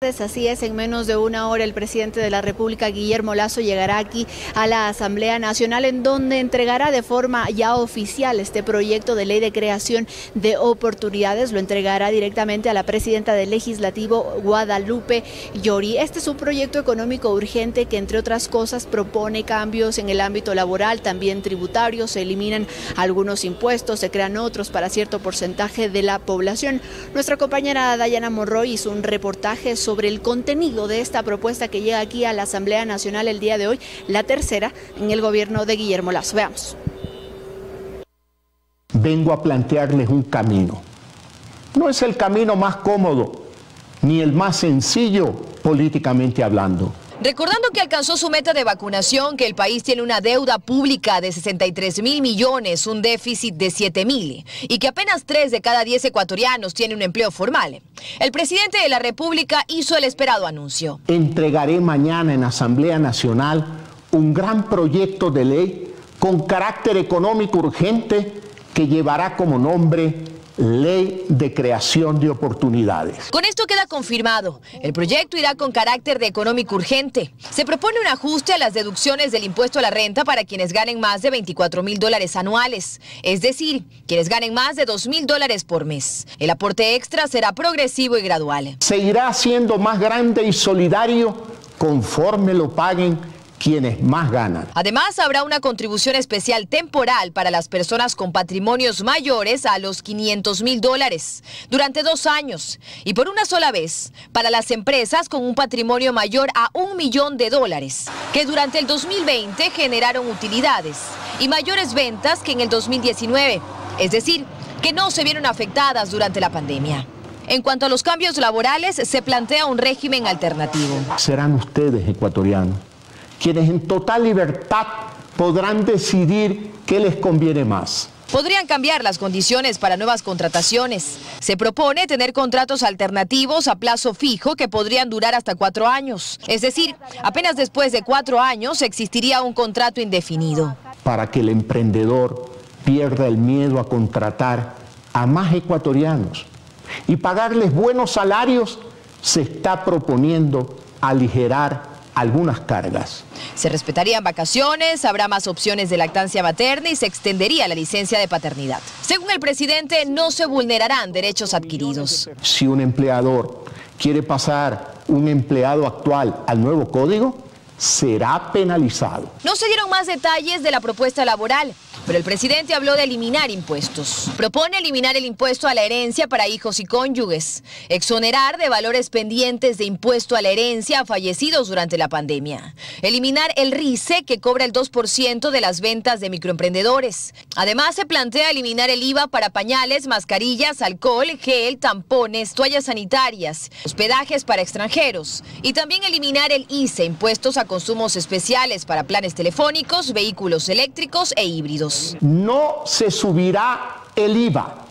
Así es, en menos de una hora el presidente de la República, Guillermo Lasso, llegará aquí a la Asamblea Nacional, en donde entregará de forma ya oficial este proyecto de ley de creación de oportunidades. Lo entregará directamente a la presidenta del Legislativo, Guadalupe Llori. Este es un proyecto económico urgente que, entre otras cosas, propone cambios en el ámbito laboral, también tributarios. Se eliminan algunos impuestos, se crean otros para cierto porcentaje de la población. Nuestra compañera Dayana Monroy hizo un reportaje sobre el contenido de esta propuesta que llega aquí a la Asamblea Nacional el día de hoy, la tercera en el gobierno de Guillermo Lasso. Veamos. Vengo a plantearles un camino. No es el camino más cómodo, ni el más sencillo políticamente hablando. Recordando que alcanzó su meta de vacunación, que el país tiene una deuda pública de 63.000 millones, un déficit de 7.000 y que apenas 3 de cada 10 ecuatorianos tienen un empleo formal, el presidente de la República hizo el esperado anuncio. Entregaré mañana en Asamblea Nacional un gran proyecto de ley con carácter económico urgente que llevará como nombre Ley de Creación de Oportunidades. Con esto queda confirmado. El proyecto irá con carácter de económico urgente. Se propone un ajuste a las deducciones del impuesto a la renta para quienes ganen más de $24.000 anuales, es decir, quienes ganen más de $2.000 por mes. El aporte extra será progresivo y gradual. Se irá haciendo más grande y solidario conforme lo paguen quienes más ganan. Además, habrá una contribución especial temporal para las personas con patrimonios mayores a los $500.000 durante 2 años y por una sola vez para las empresas con un patrimonio mayor a $1 millón que durante el 2020 generaron utilidades y mayores ventas que en el 2019, es decir, que no se vieron afectadas durante la pandemia. En cuanto a los cambios laborales, se plantea un régimen alternativo. Serán ustedes, ecuatorianos, quienes en total libertad podrán decidir qué les conviene más. Podrían cambiar las condiciones para nuevas contrataciones. Se propone tener contratos alternativos a plazo fijo que podrían durar hasta 4 años. Es decir, apenas después de 4 años existiría un contrato indefinido. Para que el emprendedor pierda el miedo a contratar a más ecuatorianos y pagarles buenos salarios, se está proponiendo aligerar algunas cargas. Se respetarían vacaciones, habrá más opciones de lactancia materna y se extendería la licencia de paternidad. Según el presidente, no se vulnerarán derechos adquiridos. Si un empleador quiere pasar un empleado actual al nuevo código, será penalizado. No se dieron más detalles de la propuesta laboral, pero el presidente habló de eliminar impuestos. Propone eliminar el impuesto a la herencia para hijos y cónyuges, exonerar de valores pendientes de impuesto a la herencia a fallecidos durante la pandemia, eliminar el RICE que cobra el 2% de las ventas de microemprendedores. Además, se plantea eliminar el IVA para pañales, mascarillas, alcohol, gel, tampones, toallas sanitarias, hospedajes para extranjeros y también eliminar el ICE, impuestos a consumos especiales para planes telefónicos, vehículos eléctricos e híbridos. No se subirá el IVA.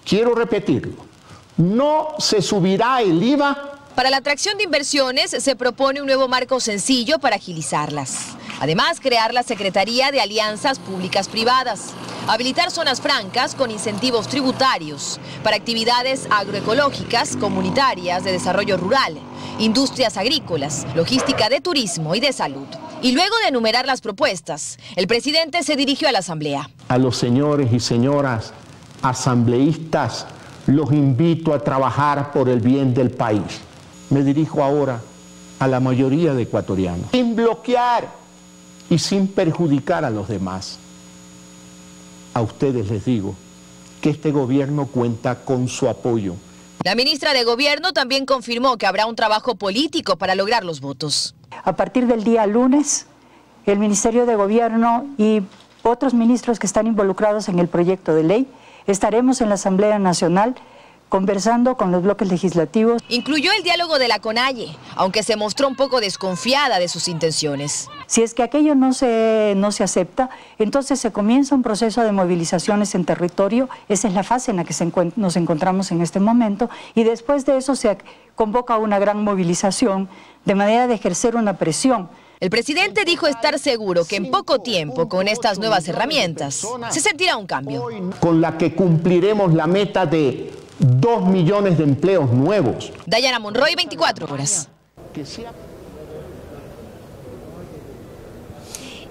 Quiero repetirlo. No se subirá el IVA. Para la atracción de inversiones se propone un nuevo marco sencillo para agilizarlas. Además, crear la Secretaría de Alianzas Públicas-Privadas. Habilitar zonas francas con incentivos tributarios para actividades agroecológicas, comunitarias, de desarrollo rural, industrias agrícolas, logística de turismo y de salud. Y luego de enumerar las propuestas, el presidente se dirigió a la Asamblea. A los señores y señoras asambleístas, los invito a trabajar por el bien del país. Me dirijo ahora a la mayoría de ecuatorianos, sin bloquear y sin perjudicar a los demás. A ustedes les digo que este gobierno cuenta con su apoyo. La ministra de Gobierno también confirmó que habrá un trabajo político para lograr los votos. A partir del día lunes, el Ministerio de Gobierno y otros ministros que están involucrados en el proyecto de ley, estaremos en la Asamblea Nacional conversando con los bloques legislativos. Incluyó el diálogo de la CONAIE, aunque se mostró un poco desconfiada de sus intenciones. Si es que aquello no se acepta, entonces se comienza un proceso de movilizaciones en territorio. Esa es la fase en la que nos encontramos en este momento, y después de eso se convoca una gran movilización de manera de ejercer una presión. El presidente dijo estar seguro que en poco tiempo, con estas nuevas herramientas, se sentirá un cambio. Con la que cumpliremos la meta de 2 millones de empleos nuevos. Dayana Monroy, 24 horas.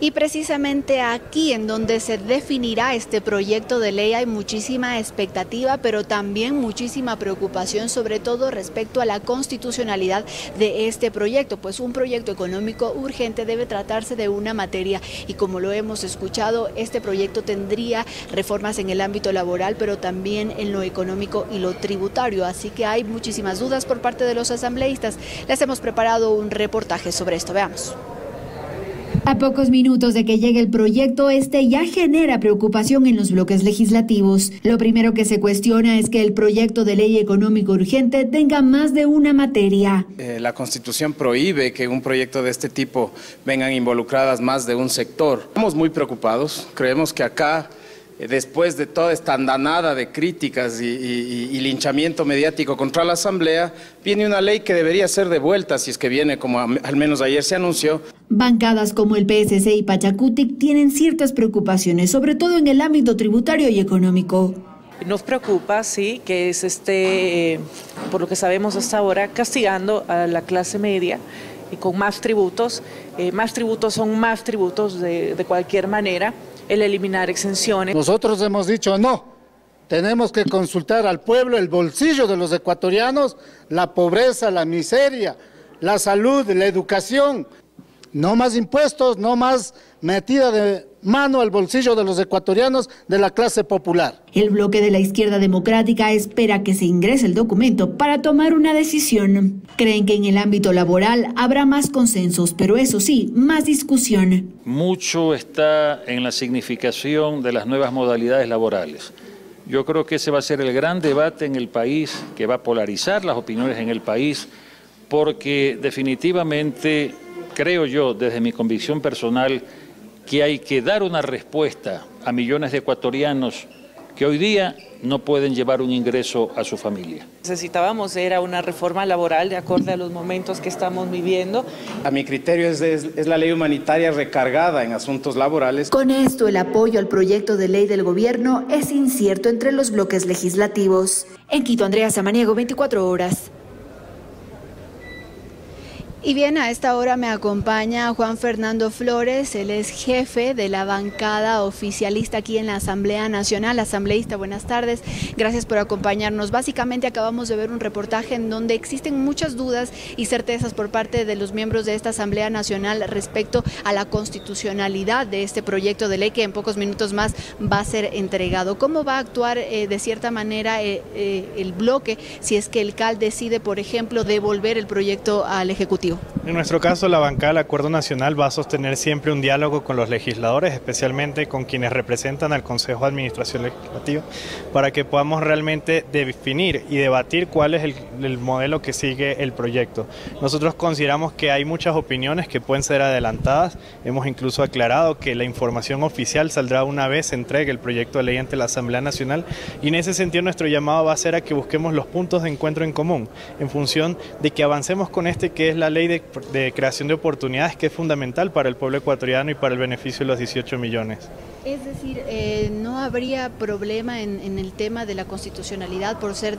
Y precisamente aquí en donde se definirá este proyecto de ley hay muchísima expectativa, pero también muchísima preocupación, sobre todo respecto a la constitucionalidad de este proyecto, pues un proyecto económico urgente debe tratarse de una materia y como lo hemos escuchado, este proyecto tendría reformas en el ámbito laboral, pero también en lo económico y lo tributario, así que hay muchísimas dudas por parte de los asambleístas. Les hemos preparado un reportaje sobre esto, veamos. A pocos minutos de que llegue el proyecto, este ya genera preocupación en los bloques legislativos. Lo primero que se cuestiona es que el proyecto de ley económico urgente tenga más de una materia. La Constitución prohíbe que un proyecto de este tipo vengan involucradas más de un sector. Estamos muy preocupados, creemos que acá, después de toda esta andanada de críticas y linchamiento mediático contra la Asamblea, viene una ley que debería ser devuelta, si es que viene como al menos ayer se anunció. Bancadas como el PSC y Pachacutic tienen ciertas preocupaciones, sobre todo en el ámbito tributario y económico. Nos preocupa, sí, que se esté, por lo que sabemos hasta ahora, castigando a la clase media y con más tributos. Más tributos son más tributos de cualquier manera. El eliminar exenciones. Nosotros hemos dicho no, tenemos que consultar al pueblo, el bolsillo de los ecuatorianos, la pobreza, la miseria, la salud, la educación. No más impuestos, no más metida de mano al bolsillo de los ecuatorianos de la clase popular. El bloque de la izquierda democrática espera que se ingrese el documento para tomar una decisión. Creen que en el ámbito laboral habrá más consensos, pero eso sí, más discusión. Mucho está en la significación de las nuevas modalidades laborales. Yo creo que ese va a ser el gran debate en el país, que va a polarizar las opiniones en el país, porque definitivamente creo yo, desde mi convicción personal, que hay que dar una respuesta a millones de ecuatorianos que hoy día no pueden llevar un ingreso a su familia. Necesitábamos era una reforma laboral de acuerdo a los momentos que estamos viviendo. A mi criterio es la ley humanitaria recargada en asuntos laborales. Con esto el apoyo al proyecto de ley del gobierno es incierto entre los bloques legislativos. En Quito, Andrea Samaniego, 24 horas. Y bien, a esta hora me acompaña Juan Fernando Flores, él es jefe de la bancada oficialista aquí en la Asamblea Nacional. Asambleísta, buenas tardes, gracias por acompañarnos. Básicamente acabamos de ver un reportaje en donde existen muchas dudas y certezas por parte de los miembros de esta Asamblea Nacional respecto a la constitucionalidad de este proyecto de ley que en pocos minutos más va a ser entregado. ¿Cómo va a actuar de cierta manera el bloque si es que el CAL decide, por ejemplo, devolver el proyecto al Ejecutivo? En nuestro caso, la bancada del Acuerdo Nacional va a sostener siempre un diálogo con los legisladores, especialmente con quienes representan al Consejo de Administración Legislativa, para que podamos realmente definir y debatir cuál es el modelo que sigue el proyecto. Nosotros consideramos que hay muchas opiniones que pueden ser adelantadas. Hemos incluso aclarado que la información oficial saldrá una vez se entregue el proyecto de ley ante la Asamblea Nacional, y en ese sentido nuestro llamado va a ser a que busquemos los puntos de encuentro en común, en función de que avancemos con que es la ley de creación de oportunidades, que es fundamental para el pueblo ecuatoriano y para el beneficio de los 18 millones. Es decir, ¿no habría problema en el tema de la constitucionalidad por ser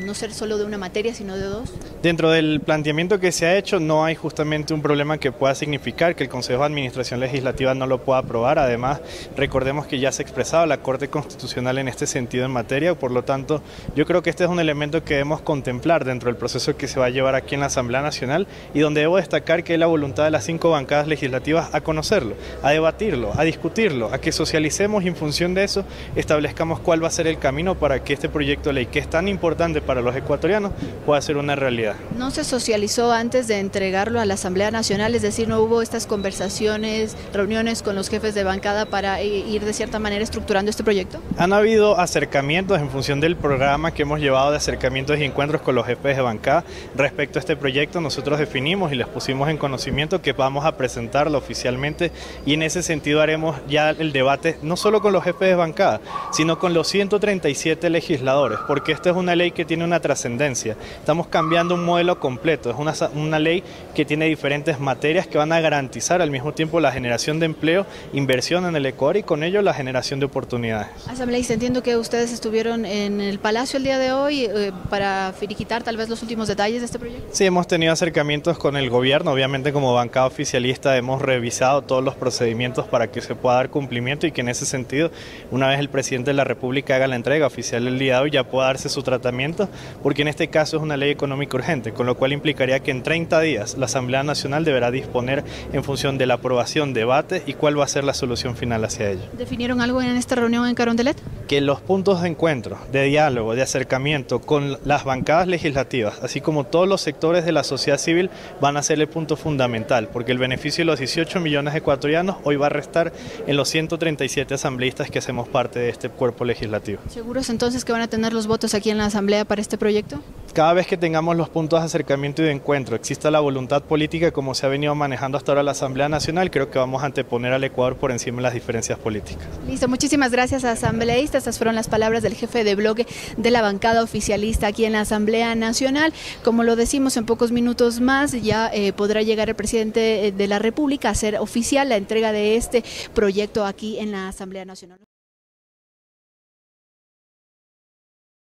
no ser solo de una materia, sino de dos? Dentro del planteamiento que se ha hecho no hay justamente un problema que pueda significar que el Consejo de Administración Legislativa no lo pueda aprobar. Además, recordemos que ya se ha expresado la Corte Constitucional en este sentido en materia, por lo tanto, yo creo que este es un elemento que debemos contemplar dentro del proceso que se va a llevar aquí en la Asamblea Nacional, y donde debo destacar que hay la voluntad de las 5 bancadas legislativas a conocerlo, a debatirlo, a discutirlo, a que socialicemos y en función de eso establezcamos cuál va a ser el camino para que este proyecto de ley, que es tan importante para los ecuatorianos, pueda ser una realidad. ¿No se socializó antes de entregarlo a la Asamblea Nacional? Es decir, ¿no hubo estas conversaciones, reuniones con los jefes de bancada para ir de cierta manera estructurando este proyecto? Han habido acercamientos en función del programa que hemos llevado de acercamientos y encuentros con los jefes de bancada respecto a este proyecto. Nosotros definimos y les pusimos en conocimiento que vamos a presentarlo oficialmente, y en ese sentido haremos ya el debate debate no solo con los jefes de bancada, sino con los 137 legisladores, porque esta es una ley que tiene una trascendencia. Estamos cambiando un modelo completo, es una ley que tiene diferentes materias que van a garantizar al mismo tiempo la generación de empleo, inversión en el Ecuador y con ello la generación de oportunidades. Asambleísta, entiendo que ustedes estuvieron en el Palacio el día de hoy para finiquitar tal vez los últimos detalles de este proyecto. Sí, hemos tenido acercamientos con el gobierno, obviamente como bancada oficialista hemos revisado todos los procedimientos para que se pueda dar cumplimiento y que en ese sentido, una vez el presidente de la República haga la entrega oficial el día de hoy, ya pueda darse su tratamiento, porque en este caso es una ley económica urgente, con lo cual implicaría que en 30 días la Asamblea Nacional deberá disponer en función de la aprobación, debate y cuál va a ser la solución final hacia ello. ¿Definieron algo en esta reunión en Carondelet? Que los puntos de encuentro, de diálogo, de acercamiento con las bancadas legislativas, así como todos los sectores de la sociedad civil, van a ser el punto fundamental, porque el beneficio de los 18 millones de ecuatorianos hoy va a restar en los 137 asambleístas que hacemos parte de este cuerpo legislativo. ¿Seguros entonces que van a tener los votos aquí en la Asamblea para este proyecto? Cada vez que tengamos los puntos de acercamiento y de encuentro, exista la voluntad política como se ha venido manejando hasta ahora la Asamblea Nacional, creo que vamos a anteponer al Ecuador por encima de las diferencias políticas. Listo, muchísimas gracias, asambleísta. Estas fueron las palabras del jefe de bloque de la bancada oficialista aquí en la Asamblea Nacional. Como lo decimos, en pocos minutos más ya podrá llegar el presidente de la República a hacer oficial la entrega de este proyecto aquí en la Asamblea Nacional.